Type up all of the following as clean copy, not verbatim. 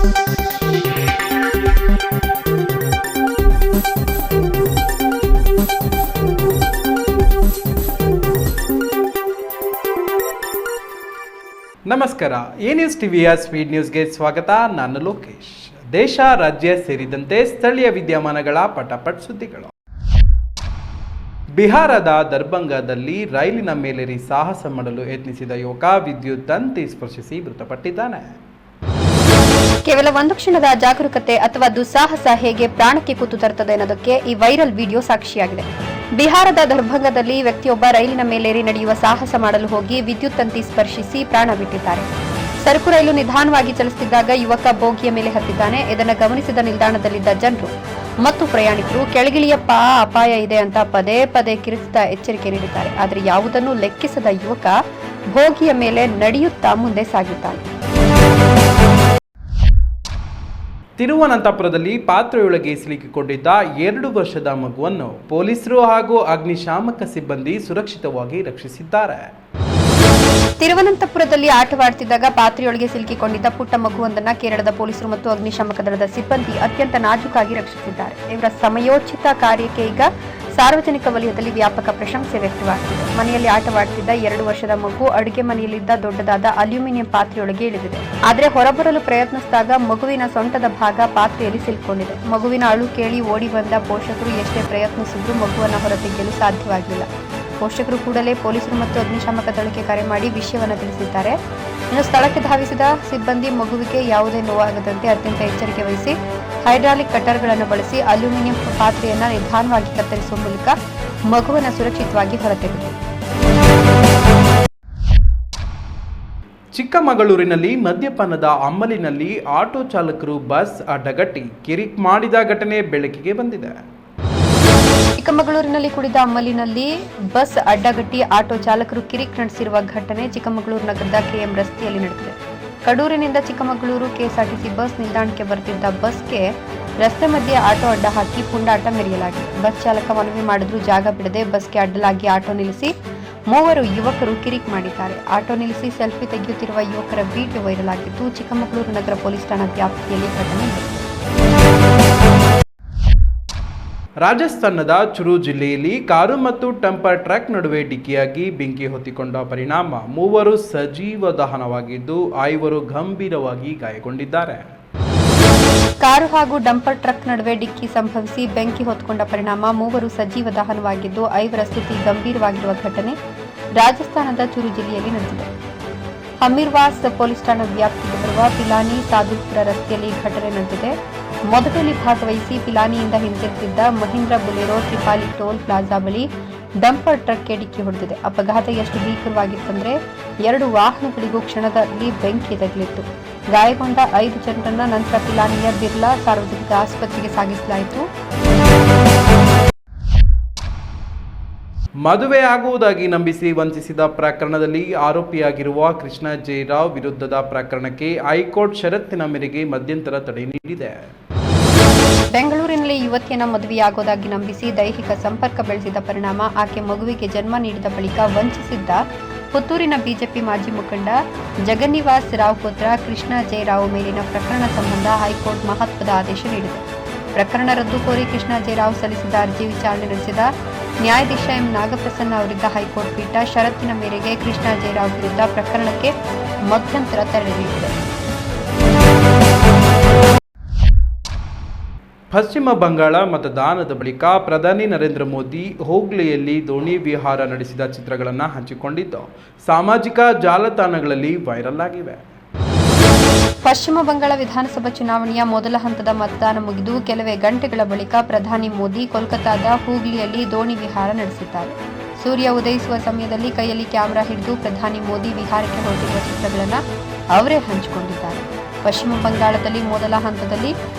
ನಮಸ್ಕಾರ, A news ಟಿವಿಯ speed ನ್ಯೂಸ್ಗೆ ಸ್ವಾಗತ. ನಾನು ಲೋಕೇಶ್. ದೇಶ, ರಾಜ್ಯ ಸೇರಿದಂತೆ ಸ್ಥಳೀಯ ವಿದ್ಯಮಾನಗಳ ಪಟಾಪಟ್ ಸುದ್ದಿಗಳು. ಬಿಹಾರದ ದರ್ಭಂಗದಲ್ಲಿ ರೈಲಿನ ಮೇಲೇರಿ ಸಾಹಸ ಮಾಡಲು ಯತ್ನಿಸಿದ ಯುವಕ ವಿದ್ಯುತ್ ತಂತಿ ಸ್ಪರ್ಶಿಸಿ ಮೃತಪಟ್ಟಿದ್ದಾನೆ. ಕೇವಲ ಒಂದು ಕ್ಷಣದ ಜಾಗರೂಕತೆ ಅಥವಾ ದುಸ್ಸಾಹಸ ಹೇಗೆ ಪ್ರಾಣಕ್ಕೆ ಕುತ್ತು ತರುತ್ತದೆ ಅನ್ನೋದಕ್ಕೆ ಈ ವೈರಲ್ ವಿಡಿಯೋ ಸಾಕ್ಷಿಯಾಗಿದೆ. ಬಿಹಾರದ ದರ್ಭಂಗದಲ್ಲಿ ವ್ಯಕ್ತಿಯೊಬ್ಬ ರೈಲಿನ ಮೇಲೇರಿ ನಡೆಯುವ ಸಾಹಸ ಮಾಡಲು ಹೋಗಿ ವಿದ್ಯುತ್ ತಂತಿ ಸ್ಪರ್ಶಿಸಿ ಪ್ರಾಣ ಬಿಟ್ಟಿದ್ದಾರೆ. ಸರಕು ರೈಲು ನಿಧಾನವಾಗಿ ಚಲಿಸುತ್ತಿದ್ದಾಗ ಯುವಕ ಬೋಗಿಯ ಮೇಲೆ ಹತ್ತಿದ್ದಾನೆ. ಇದನ್ನು ಗಮನಿಸಿದ ನಿಲ್ದಾಣದಲ್ಲಿದ್ದ ಜನರು ಮತ್ತು ಪ್ರಯಾಣಿಕರು ಕೆಳಗಿಳಿಯಪ್ಪ, ಅಪಾಯ ಇದೆ ಅಂತ ಪದೇ ಪದೇ ಕಿರಿಸುತ್ತಾ ಎಚ್ಚರಿಕೆ ನೀಡಿದ್ದಾರೆ. ಆದರೆ ಯಾವುದನ್ನು ಲೆಕ್ಕಿಸದ ಯುವಕ ಬೋಗಿಯ ಮೇಲೆ ನಡೆಯುತ್ತಾ ಮುಂದೆ ಸಾಗಿದ್ದಾನೆ. ತಿರುವನಂತಪುರದಲ್ಲಿ ಪಾತ್ರೆಯೊಳಗೆ ಸಿಲುಕಿಕೊಂಡಿದ್ದ 2 ವರ್ಷದ ಮಗುವನ್ನು ಪೊಲೀಸರು ಹಾಗೂ ಅಗ್ನಿಶಾಮಕ ಸಿಬ್ಬಂದಿ ಸುರಕ್ಷಿತವಾಗಿ ರಕ್ಷಿಸಿದ್ದಾರೆ. ತಿರುವನಂತಪುರದಲ್ಲಿ ಆಟವಾಡುತ್ತಿದ್ದಾಗ ಪಾತ್ರೆಯೊಳಗೆ ಸಿಲುಕಿಕೊಂಡಿದ್ದ ಪುಟ್ಟ ಮಗುವೊಂದನ್ನು ಕೇರಳದ ಪೊಲೀಸರು ಮತ್ತು ಅಗ್ನಿಶಾಮಕ ದಳದ ಸಿಬ್ಬಂದಿ ಅತ್ಯಂತ ನಾಜೂಕಾಗಿ ರಕ್ಷಿಸಿದ್ದಾರೆ. ಇವರ ಸಮಯೋಚಿತ ಕಾರ್ಯಕ್ಕೆ ಈಗ ಸಾರ್ವಜನಿಕ ವಲಯದಲ್ಲಿ ವ್ಯಾಪಕ ಪ್ರಶಂಸೆ ವ್ಯಕ್ತವಾಗುತ್ತಿದೆ. ಮನೆಯಲ್ಲಿ ಆಟವಾಡುತ್ತಿದ್ದ 2 ವರ್ಷದ ಮಗು ಅಡುಗೆ ಮನೆಯಲ್ಲಿದ್ದ ದೊಡ್ಡದಾದ ಅಲ್ಯೂಮಿನಿಯಂ ಪಾತ್ರೆಯೊಳಗೆ ಇಳಿದಿದೆ. ಆದರೆ ಹೊರಬರಲು ಪ್ರಯತ್ನಿಸಿದಾಗ ಮಗುವಿನ ಸೊಂಟದ ಭಾಗ ಪಾತ್ರೆಯಲ್ಲಿ ಸಿಲುಕೊಂಡಿದೆ. ಮಗುವಿನ ಅಳು ಕೇಳಿ ಓಡಿ ಬಂದ ಪೋಷಕರು ಎಷ್ಟೇ ಪ್ರಯತ್ನಿಸಿದ್ರೂ ಮಗುವನ್ನು ಹೊರತೆಗೆಯಲು ಸಾಧ್ಯವಾಗಿಲ್ಲ. ಪೋಷಕರು ಕೂಡಲೇ ಪೊಲೀಸರು ಮತ್ತು ಅಗ್ನಿಶಾಮಕ ದಳಕ್ಕೆ ಕರೆ ಮಾಡಿ ವಿಷಯವನ್ನು ತಿಳಿಸಿದ್ದಾರೆ. ಇನ್ನು ಸ್ಥಳಕ್ಕೆ ಧಾವಿಸಿದ ಸಿಬ್ಬಂದಿ ಮಗುವಿಗೆ ಯಾವುದೇ ನೋವಾಗದಂತೆ ಅತ್ಯಂತ ಎಚ್ಚರಿಕೆ ವಹಿಸಿ ಹೈಡ್ರಾಲಿಕ್ ಕಟರ್ಗಳನ್ನು ಬಳಸಿ ಅಲ್ಯೂಮಿನಿಯಂ ಪಾತ್ರೆಯನ್ನು ನಿಧಾನವಾಗಿ ಕತ್ತರಿಸುವ ಮೂಲಕ ಮಗುವನ್ನು ಸುರಕ್ಷಿತವಾಗಿ ಹೊರತೆಗೆದರು. ಚಿಕ್ಕಮಗಳೂರಿನಲ್ಲಿ ಮದ್ಯಪಾನದ ಅಮಲಿನಲ್ಲಿ ಆಟೋ ಚಾಲಕರು ಬಸ್ ಅಡ್ಡಗಟ್ಟಿ ಕಿರಿಕ್ ಮಾಡಿದ ಘಟನೆ ಬೆಳಕಿಗೆ ಬಂದಿದೆ. ಚಿಕ್ಕಮಗಳೂರಿನಲ್ಲಿ ಕುಡಿದ ಅಮಲಿನಲ್ಲಿ ಬಸ್ ಅಡ್ಡಗಟ್ಟಿ ಆಟೋ ಚಾಲಕರು ಕಿರಿಕ್ ನಡೆಸಿರುವ ಘಟನೆ ಚಿಕ್ಕಮಗಳೂರು ನಗರದ ಕೆಎಂ ರಸ್ತೆಯಲ್ಲಿ ನಡೆದಿದೆ. ಕಡೂರಿನಿಂದ ಚಿಕ್ಕಮಗಳೂರು ಕೆಎಸ್ಆರ್ಟಿಸಿ ಬಸ್ ನಿಲ್ದಾಣಕ್ಕೆ ಬರುತ್ತಿದ್ದ ಬಸ್ಗೆ ರಸ್ತೆ ಮಧ್ಯೆ ಆಟೋ ಅಡ್ಡ ಹಾಕಿ ಪುಂಡಾಟ ಮೆರೆಯಲಾಗಿದೆ. ಬಸ್ ಚಾಲಕ ಮನವಿ ಮಾಡಿದ್ರೂ ಜಾಗ ಬಿಡದೆ ಬಸ್ಗೆ ಅಡ್ಡಲಾಗಿ ಆಟೋ ನಿಲ್ಲಿಸಿ 3 ಯುವಕರು ಕಿರಿಕ್ ಮಾಡಿದ್ದಾರೆ. ಆಟೋ ನಿಲ್ಲಿಸಿ ಸೆಲ್ಫಿ ತೆಗೆಯುತ್ತಿರುವ ಯುವಕರ ವಿಡಿಯೋ ವೈರಲ್ ಆಗಿದ್ದು ಚಿಕ್ಕಮಗಳೂರು ನಗರ ಪೊಲೀಸ್ ಠಾಣಾ ವ್ಯಾಪ್ತಿಯಲ್ಲಿ ಘಟನೆ ನಡೆದಿದೆ. ರಾಜಸ್ಥಾನದ ಚುರು ಜಿಲ್ಲೆಯಲ್ಲಿ ಕಾರು ಮತ್ತು ಟೆಂಪರ್ ಟ್ರಕ್ ನಡುವೆ ಡಿಕ್ಕಿಯಾಗಿ ಬೆಂಕಿ ಹೊತ್ತಿಕೊಂಡ ಪರಿಣಾಮ 3 ಸಜೀವ ದಹನವಾಗಿದ್ದು 5 ಗಂಭೀರವಾಗಿ ಗಾಯಗೊಂಡಿದ್ದಾರೆ. ಕಾರು ಹಾಗೂ ಡಂಪರ್ ಟ್ರಕ್ ನಡುವೆ ಡಿಕ್ಕಿ ಸಂಭವಿಸಿ ಬೆಂಕಿ ಹೊತ್ತುಕೊಂಡ ಪರಿಣಾಮ 3 ಸಜೀವ ದಹನವಾಗಿದ್ದು 5 ಸ್ಥಿತಿ ಗಂಭೀರವಾಗಿರುವ ಘಟನೆ ರಾಜಸ್ಥಾನದ ಚುರು ಜಿಲ್ಲೆಯಲ್ಲಿ ನಡೆದಿದೆ. ಹಮೀರ್ವಾಸ್ ಪೊಲೀಸ್ ಠಾಣಾ ವ್ಯಾಪ್ತಿಗೆ ಬರುವ ಪಿಲಾನಿ ಸಾದುಲ್ಪುರ ರಸ್ತೆಯಲ್ಲಿ ಘಟನೆ ನಡೆದಿದೆ. ಮೊದಲಲ್ಲಿ ಭಾಗವಹಿಸಿ ಪಿಲಾನಿಯಿಂದ ಹಿಂತಿರುಗಿದ್ದ ಮಹೀಂದ್ರ ಬುಲೆರೋ ತ್ರಿಪಾಲಿ ಟೋಲ್ ಪ್ಲಾಜಾ ಬಳಿ ಡಂಪರ್ ಟ್ರಕ್ಗೆ ಡಿಕ್ಕಿ ಹೊಡೆದಿದೆ. ಅಪಘಾತ ಎಷ್ಟು ಭೀಕರವಾಗಿತ್ತಂದ್ರೆ 2 ವಾಹನಗಳಿಗೂ ಕ್ಷಣದಲ್ಲಿ ಬೆಂಕಿ ತಗುಲಿತ್ತು. ಗಾಯಗೊಂಡ 5 ಜನರನ್ನ ನಂತರ ಪಿಲಾನಿಯ ಬಿರ್ಲಾ ಸಾರ್ವಜನಿಕ ಆಸ್ಪತ್ರೆಗೆ ಸಾಗಿಸಲಾಯಿತು. ಮದುವೆ ಆಗುವುದಾಗಿ ನಂಬಿಸಿ ವಂಚಿಸಿದ ಪ್ರಕರಣದಲ್ಲಿ ಆರೋಪಿಯಾಗಿರುವ ಕೃಷ್ಣ ಜೆ ರಾವ್ ವಿರುದ್ಧದ ಪ್ರಕರಣಕ್ಕೆ ಹೈಕೋರ್ಟ್ ಷರತ್ತಿನ ಮೇರೆಗೆ ಮಧ್ಯಂತರ ತಡೆ ನೀಡಿದೆ. ಬೆಂಗಳೂರಿನಲ್ಲಿ ಯುವತಿಯನ್ನ ಮದುವೆಯಾಗೋದಾಗಿ ನಂಬಿಸಿ ದೈಹಿಕ ಸಂಪರ್ಕ ಬೆಳೆಸಿದ ಪರಿಣಾಮ ಆಕೆ ಮಗುವಿಗೆ ಜನ್ಮ ನೀಡಿದ ಬಳಿಕ ವಂಚಿಸಿದ್ದ ಪುತ್ತೂರಿನ ಬಿಜೆಪಿ ಮಾಜಿ ಮುಖಂಡ ಜಗನ್ನಿವಾಸ್ ರಾವ್ ಪುತ್ರ ಕೃಷ್ಣ ಜೆ ರಾವ್ ಮೇಲಿನ ಪ್ರಕರಣ ಸಂಬಂಧ ಹೈಕೋರ್ಟ್ ಮಹತ್ವದ ಆದೇಶ ನೀಡಿದೆ. ಪ್ರಕರಣ ರದ್ದು ಕೋರಿ ಕೃಷ್ಣ ಜೆ ರಾವ್ ಸಲ್ಲಿಸಿದ ಅರ್ಜಿ ವಿಚಾರಣೆ ನಡೆಸಿದ ನ್ಯಾಯಾಧೀಶ ಎಂ ನಾಗಪ್ರಸನ್ನ ಅವರಿದ್ದ ಹೈಕೋರ್ಟ್ ಪೀಠ ಷರತ್ತಿನ ಮೇರೆಗೆ ಕೃಷ್ಣ ಜೆ ರಾವ್ ವಿರುದ್ಧ ಪ್ರಕರಣಕ್ಕೆ ಮಧ್ಯಂತರ ತಡೆ ನೀಡಿದೆ. ಪಶ್ಚಿಮ ಬಂಗಾಳ ಮತದಾನದ ಬಳಿಕ ಪ್ರಧಾನಿ ನರೇಂದ್ರ ಮೋದಿ ಹೂಗ್ಲಿಯಲ್ಲಿ ದೋಣಿ ವಿಹಾರ ನಡೆಸಿದ ಚಿತ್ರಗಳನ್ನು ಹಂಚಿಕೊಂಡಿದ್ದು ಸಾಮಾಜಿಕ ಜಾಲತಾಣಗಳಲ್ಲಿ ವೈರಲ್ ಆಗಿವೆ. ಪಶ್ಚಿಮ ಬಂಗಾಳ ವಿಧಾನಸಭಾ ಚುನಾವಣೆಯ ಮೊದಲ ಹಂತದ ಮತದಾನ ಮುಗಿದು ಕೆಲವೇ ಗಂಟೆಗಳ ಬಳಿಕ ಪ್ರಧಾನಿ ಮೋದಿ ಕೋಲ್ಕತಾದ ಹೂಗ್ಲಿಯಲ್ಲಿ ದೋಣಿ ವಿಹಾರ ನಡೆಸಿದ್ದಾರೆ. ಸೂರ್ಯ ಉದಯಿಸುವ ಸಮಯದಲ್ಲಿ ಕೈಯಲ್ಲಿ ಕ್ಯಾಮೆರಾ ಹಿಡಿದು ಪ್ರಧಾನಿ ಮೋದಿ ವಿಹಾರಕ್ಕೆ ಹೊರಟಿರುವ ಚಿತ್ರಗಳನ್ನು ಅವರೇ ಹಂಚಿಕೊಂಡಿದ್ದಾರೆ. ಪಶ್ಚಿಮ ಬಂಗಾಳದಲ್ಲಿ ಮೊದಲ ಹಂತದಲ್ಲಿ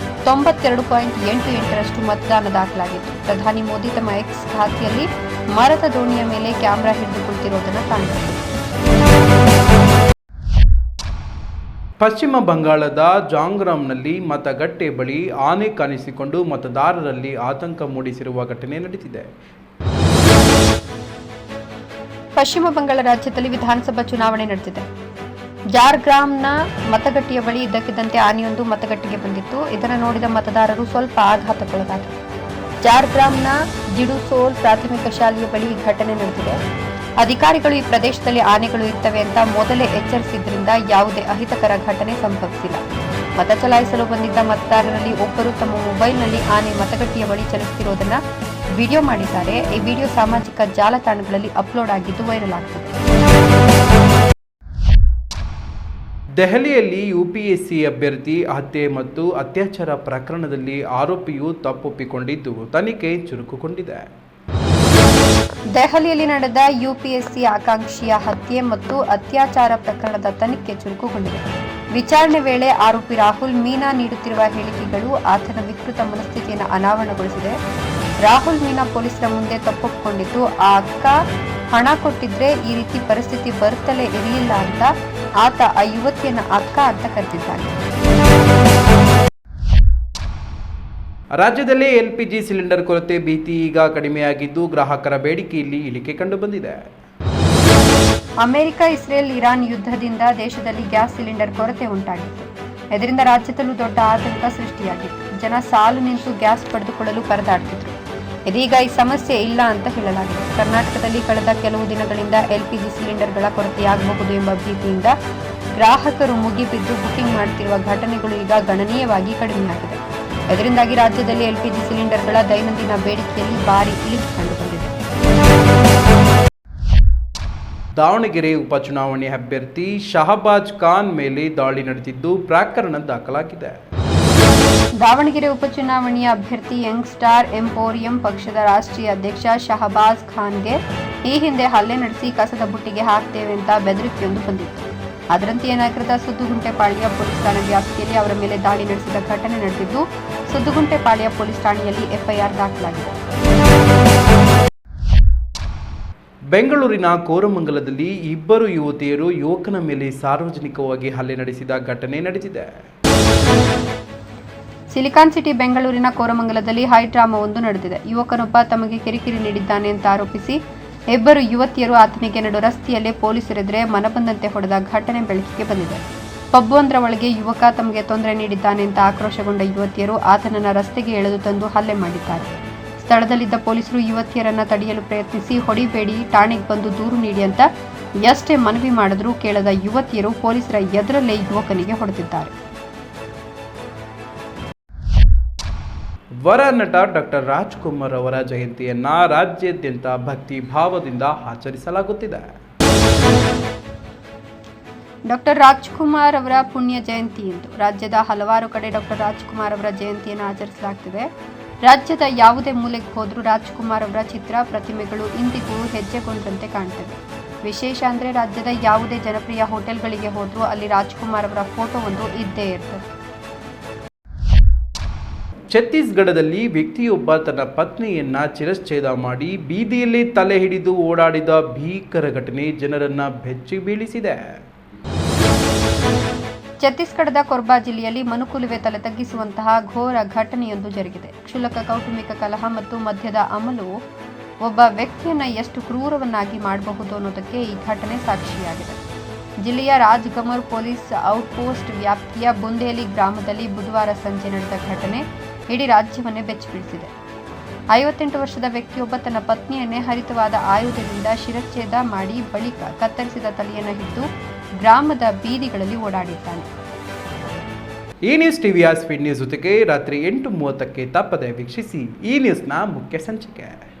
92.88% ಮತದಾನ ದಾಖಲಾಗಿತ್ತು. ಪ್ರಧಾನಿ ಮೋದಿ ತಮ್ಮ ಎಕ್ಸ್ ಖಾತೆಯಲ್ಲಿ ಮರದ ದೋಣಿಯ ಮೇಲೆ ಕ್ಯಾಮೆರಾ ಹಿಡಿದು ಕುಳಿತಿರುವುದನ್ನು ಕಾಣಬಹುದು. ಪಶ್ಚಿಮ ಬಂಗಾಳದ ಜಾಂಗ್ರಾಮ್ನಲ್ಲಿ ಮತಗಟ್ಟೆ ಬಳಿ ಆನೆ ಕಾಣಿಸಿಕೊಂಡು ಮತದಾರರಲ್ಲಿ ಆತಂಕ ಮೂಡಿಸಿರುವ ಘಟನೆ ನಡೆದಿದೆ. ಪಶ್ಚಿಮ ಬಂಗಾಳ ರಾಜ್ಯದಲ್ಲಿ ವಿಧಾನಸಭಾ ಚುನಾವಣೆ ನಡೆದಿದೆ. ಜಾರ್ಗ್ರಾಮ್ನ ಮತಗಟ್ಟೆಯ ಬಳಿ ಇದ್ದಕ್ಕಿದ್ದಂತೆ ಆನೆಯೊಂದು ಮತಗಟ್ಟೆಗೆ ಬಂದಿತ್ತು. ಇದನ್ನು ನೋಡಿದ ಮತದಾರರು ಸ್ವಲ್ಪ ಆಘಾತಕ್ಕೊಳಗಾದರು. ಜಾರ್ಗ್ರಾಮ್ನ ಜಿಡುಸೋಲ್ ಪ್ರಾಥಮಿಕ ಶಾಲೆಯ ಬಳಿ ಈ ಘಟನೆ ನಡೆದಿದೆ. ಅಧಿಕಾರಿಗಳು ಈ ಪ್ರದೇಶದಲ್ಲಿ ಆನೆಗಳು ಇರ್ತವೆ ಅಂತ ಮೊದಲೇ ಎಚ್ಚರಿಸಿದ್ರಿಂದ ಯಾವುದೇ ಅಹಿತಕರ ಘಟನೆ ಸಂಭವಿಸಿಲ್ಲ. ಮತ ಚಲಾಯಿಸಲು ಬಂದಿದ್ದ ಮತದಾರರಲ್ಲಿ ಒಬ್ಬರು ತಮ್ಮ ಮೊಬೈಲ್ನಲ್ಲಿ ಆನೆ ಮತಗಟ್ಟೆಯ ಬಳಿ ಚಲಿಸುತ್ತಿರುವುದನ್ನು ವಿಡಿಯೋ ಮಾಡಿದ್ದಾರೆ. ಈ ವಿಡಿಯೋ ಸಾಮಾಜಿಕ ಜಾಲತಾಣಗಳಲ್ಲಿ ಅಪ್ಲೋಡ್ ಆಗಿದ್ದು ವೈರಲ್ ಆಗ್ತಿದೆ. ದೆಹಲಿಯಲ್ಲಿ ಯುಪಿಎಸ್ಸಿ ಅಭ್ಯರ್ಥಿ ಹತ್ಯೆ ಮತ್ತು ಅತ್ಯಾಚಾರ ಪ್ರಕರಣದಲ್ಲಿ ಆರೋಪಿಯು ತಪ್ಪೊಪ್ಪಿಕೊಂಡಿದ್ದು ತನಿಖೆ ಚುರುಕುಗೊಂಡಿದೆ. ದೆಹಲಿಯಲ್ಲಿ ನಡೆದ ಯುಪಿಎಸ್ಸಿ ಆಕಾಂಕ್ಷಿಯ ಹತ್ಯೆ ಮತ್ತು ಅತ್ಯಾಚಾರ ಪ್ರಕರಣದ ತನಿಖೆ ಚುರುಕುಗೊಂಡಿದೆ. ವಿಚಾರಣೆ ವೇಳೆ ಆರೋಪಿ ರಾಹುಲ್ ಮೀನಾ ನೀಡುತ್ತಿರುವ ಹೇಳಿಕೆಗಳು ಆತನ ವಿಕೃತ ಮನಸ್ಥಿತಿಯನ್ನು ಅನಾವರಣಗೊಳಿಸಿದೆ. ರಾಹುಲ್ ಮೀನಾ ಪೊಲೀಸರ ಮುಂದೆ ತಪ್ಪೊಪ್ಪಿಕೊಂಡಿದ್ದು, ಆ ಅಕ್ಕ ಹಣ ಕೊಟ್ಟಿದ್ರೆ ಈ ರೀತಿ ಪರಿಸ್ಥಿತಿ ಬರುತ್ತಲೇ ಇರಲಿಲ್ಲ ಅಂತ ಆತ ಆ ಯುವತಿಯನ್ನ ಅಕ್ಕ ಅಂತ ಕರೆದಿದ್ದಾನೆ. ರಾಜ್ಯದಲ್ಲಿ ಎಲ್ಪಿಜಿ ಸಿಲಿಂಡರ್ ಕೊರತೆ ಭೀತಿ ಈಗ ಕಡಿಮೆಯಾಗಿದ್ದು ಗ್ರಾಹಕರ ಬೇಡಿಕೆಯಲ್ಲಿ ಇಳಿಕೆ ಕಂಡುಬಂದಿದೆ. ಅಮೆರಿಕ, ಇಸ್ರೇಲ್, ಇರಾನ್ ಯುದ್ಧದಿಂದ ದೇಶದಲ್ಲಿ ಗ್ಯಾಸ್ ಸಿಲಿಂಡರ್ ಕೊರತೆ ಉಂಟಾಗಿತ್ತು. ಇದರಿಂದ ರಾಜ್ಯದಲ್ಲೂ ದೊಡ್ಡ ಆತಂಕ ಸೃಷ್ಟಿಯಾಗಿತ್ತು. ಜನ ಸಾಲು ನಿಂತು ಗ್ಯಾಸ್ ಪಡೆದುಕೊಳ್ಳಲು ಪರದಾಡ್ತಿದ್ರು. ಇದೀಗ ಈ ಸಮಸ್ಯೆ ಇಲ್ಲ ಅಂತ ಹೇಳಲಾಗಿದೆ. ಕರ್ನಾಟಕದಲ್ಲಿ ಕಳೆದ ಕೆಲವು ದಿನಗಳಿಂದ ಎಲ್ಪಿಜಿ ಸಿಲಿಂಡರ್ಗಳ ಕೊರತೆಯಾಗಬಹುದು ಎಂಬ ಭೀತಿಯಿಂದ ಗ್ರಾಹಕರು ಮುಗಿಬಿದ್ದು ಬುಕಿಂಗ್ ಮಾಡುತ್ತಿರುವ ಘಟನೆಗಳು ಈಗ ಗಣನೀಯವಾಗಿ ಕಡಿಮೆಯಾಗಿದೆ. ಇದರಿಂದಾಗಿ ರಾಜ್ಯದಲ್ಲಿ ಎಲ್ಪಿಜಿ ಸಿಲಿಂಡರ್ಗಳ ದೈನಂದಿನ ಬೇಡಿಕೆಯಲ್ಲಿ ಭಾರಿ ಇಳಿಕೆ ಕಂಡುಬಂದಿದೆ. ದಾವಣಗೆರೆ ಉಪಚುನಾವಣೆ ಅಭ್ಯರ್ಥಿ ಶಹಬಾಜ್ ಖಾನ್ ಮೇಲೆ ದಾಳಿ ನಡೆದಿದ್ದು ಪ್ರಕರಣ ದಾಖಲಾಗಿದೆ. ದಾವಣಗೆರೆ ಉಪಚುನಾವಣೆಯ ಅಭ್ಯರ್ಥಿ ಯಂಗ್ ಸ್ಟಾರ್ ಎಂಪೋರಿಯಂ ಪಕ್ಷದ ರಾಷ್ಟ್ರೀಯ ಅಧ್ಯಕ್ಷ ಶಹಬಾಜ್ ಖಾನ್ಗೆ ಈ ಹಿಂದೆ ಹಲ್ಲೆ ನಡೆಸಿ ಕಸದ ಬುಟ್ಟಿಗೆ ಹಾಕ್ತೇವೆ ಅಂತ ಬೆದರಿಕೆಯೊಂದು ಬಂದಿತ್ತು. ಅದರಂತೆಯೇ ನಗರದ ಸುದ್ದುಗುಂಟೆಪಾಳ್ಯ ಪೊಲೀಸ್ ಠಾಣೆ ವ್ಯಾಪ್ತಿಯಲ್ಲಿ ಅವರ ಮೇಲೆ ದಾಳಿ ನಡೆಸಿದ ಘಟನೆ ನಡೆದಿದ್ದು, ಸುದ್ದುಗುಂಟೆಪಾಳ್ಯ ಪೊಲೀಸ್ ಠಾಣೆಯಲ್ಲಿ ಎಫ್ಐಆರ್ ದಾಖಲಾಗಿದೆ. ಬೆಂಗಳೂರಿನ ಕೋರಮಂಗಲದಲ್ಲಿ ಇಬ್ಬರು ಯುವತಿಯರು ಯುವಕನ ಮೇಲೆ ಸಾರ್ವಜನಿಕವಾಗಿ ಹಲ್ಲೆ ನಡೆಸಿದ ಘಟನೆ ನಡೆದಿದೆ. ಸಿಲಿಕಾನ್ ಸಿಟಿ ಬೆಂಗಳೂರಿನ ಕೋರಮಂಗಲದಲ್ಲಿ ಹೈಡ್ರಾಮಾವೊಂದು ನಡೆದಿದೆ. ಯುವಕನೊಬ್ಬ ತಮಗೆ ಕಿರಿಕಿರಿ ನೀಡಿದ್ದಾನೆ ಅಂತ ಆರೋಪಿಸಿ ಇಬ್ಬರು ಯುವತಿಯರು ಆತನಿಗೆ ನಡು ರಸ್ತೆಯಲ್ಲೇ ಪೊಲೀಸರೆದುರೇ ಮನಬಂದಂತೆ ಹೊಡೆದ ಘಟನೆ ಬೆಳಕಿಗೆ ಬಂದಿದೆ. ಪಬ್ಬೊಂದರ ಒಳಗೆ ಯುವಕ ತಮಗೆ ತೊಂದರೆ ನೀಡಿದ್ದಾನೆ ಅಂತ ಆಕ್ರೋಶಗೊಂಡ ಯುವತಿಯರು ಆತನನ್ನ ರಸ್ತೆಗೆ ಎಳೆದು ತಂದು ಹಲ್ಲೆ ಮಾಡಿದ್ದಾರೆ. ಸ್ಥಳದಲ್ಲಿದ್ದ ಪೊಲೀಸರು ಯುವತಿಯರನ್ನ ತಡೆಯಲು ಪ್ರಯತ್ನಿಸಿ ಹೊಡಿಬೇಡಿ, ಠಾಣೆಗೆ ಬಂದು ದೂರು ನೀಡಿ ಅಂತ ಎಷ್ಟೇ ಮನವಿ ಮಾಡಿದ್ರೂ ಕೇಳದ ಯುವತಿಯರು ಪೊಲೀಸರ ಎದುರಲ್ಲೇ ಯುವಕನಿಗೆ ಹೊಡೆದಿದ್ದಾರೆ. ವರ ನಟ ಡಾಕ್ಟರ್ ರಾಜ್ಕುಮಾರ್ ಅವರ ಜಯಂತಿಯನ್ನ ರಾಜ್ಯಾದ್ಯಂತ ಭಕ್ತಿ ಭಾವದಿಂದ ಆಚರಿಸಲಾಗುತ್ತಿದೆ. ಡಾಕ್ಟರ್ ರಾಜ್ಕುಮಾರ್ ಅವರ ಪುಣ್ಯ ಜಯಂತಿ ಇಂದು ರಾಜ್ಯದ ಹಲವಾರು ಕಡೆ ಡಾಕ್ಟರ್ ರಾಜ್ಕುಮಾರ್ ಅವರ ಜಯಂತಿಯನ್ನು ಆಚರಿಸಲಾಗುತ್ತಿದೆ. ರಾಜ್ಯದ ಯಾವುದೇ ಮೂಲೆಗೆ ಹೋದರೂ ರಾಜ್ಕುಮಾರ್ ಅವರ ಚಿತ್ರ, ಪ್ರತಿಮೆಗಳು ಇಂದಿಗೂ ಹೆಜ್ಜೆಗೊಂಡಂತೆ ಕಾಣ್ತವೆ. ವಿಶೇಷ ಅಂದರೆ ರಾಜ್ಯದ ಯಾವುದೇ ಜನಪ್ರಿಯ ಹೋಟೆಲ್ಗಳಿಗೆ ಹೋದರೂ ಅಲ್ಲಿ ರಾಜ್ಕುಮಾರ್ ಅವರ ಫೋಟೋ ಒಂದು ಇದ್ದೇ ಇರ್ತದೆ. ಛತ್ತೀಸ್ಗಢದಲ್ಲಿ ವ್ಯಕ್ತಿಯೊಬ್ಬ ತನ್ನ ಪತ್ನಿಯನ್ನ ಶಿರಚ್ಛೇದ ಮಾಡಿ ಬೀದಿಯಲ್ಲಿ ತಲೆ ಹಿಡಿದು ಓಡಾಡಿದ ಭೀಕರ ಘಟನೆ ಜನರನ್ನ ಬೆಚ್ಚಿ ಬೀಳಿಸಿದೆ. ಛತ್ತೀಸ್ಗಢದ ಕೊರ್ಬಾ ಜಿಲ್ಲೆಯಲ್ಲಿ ಮನುಕುಲುವೆ ತಲೆ ತಗ್ಗಿಸುವಂತಹ ಘೋರ ಘಟನೆಯೊಂದು ಜರುಗಿದೆ. ಕ್ಷುಲ್ಲಕ ಕೌಟುಂಬಿಕ ಕಲಹ ಮತ್ತು ಮದ್ಯದ ಅಮಲು ಒಬ್ಬ ವ್ಯಕ್ತಿಯನ್ನ ಎಷ್ಟು ಕ್ರೂರವನ್ನಾಗಿ ಮಾಡಬಹುದು ಅನ್ನೋದಕ್ಕೆ ಈ ಘಟನೆ ಸಾಕ್ಷಿಯಾಗಿದೆ. ಜಿಲ್ಲೆಯ ರಾಜ್ಗಮರ್ ಪೊಲೀಸ್ ಔಟ್ಪೋಸ್ಟ್ ವ್ಯಾಪ್ತಿಯ ಬುಂದೇಲಿ ಗ್ರಾಮದಲ್ಲಿ ಬುಧವಾರ ಸಂಜೆ ನಡೆದ ಘಟನೆ ಇಡೀ ರಾಜ್ಯವನ್ನೇ ಬೆಚ್ಚಿಬೀಳಿಸಿದೆ. 58 ವರ್ಷದ ವ್ಯಕ್ತಿಯೊಬ್ಬ ತನ್ನ ಪತ್ನಿಯನ್ನೇ ಹರಿತವಾದ ಆಯುಧದಿಂದ ಶಿರಚ್ಛೇದ ಮಾಡಿ ಬಳಿಕ ಕತ್ತರಿಸಿದ ತಲೆಯನ್ನು ಹಿಡಿದು ಗ್ರಾಮದ ಬೀದಿಗಳಲ್ಲಿ ಓಡಾಡಿದ್ದಾನೆ. ಈ ನ್ಯೂಸ್ ಟಿವಿಯ ಸ್ಪೀಡ್ ನ್ಯೂಸ್ ಜೊತೆಗೆ ರಾತ್ರಿ 8:30ಕ್ಕೆ ತಪ್ಪದೆ ವೀಕ್ಷಿಸಿ. ಈ ನ್ಯೂಸ್ನ ಮುಖ್ಯ ಸಂಚಿಕೆ.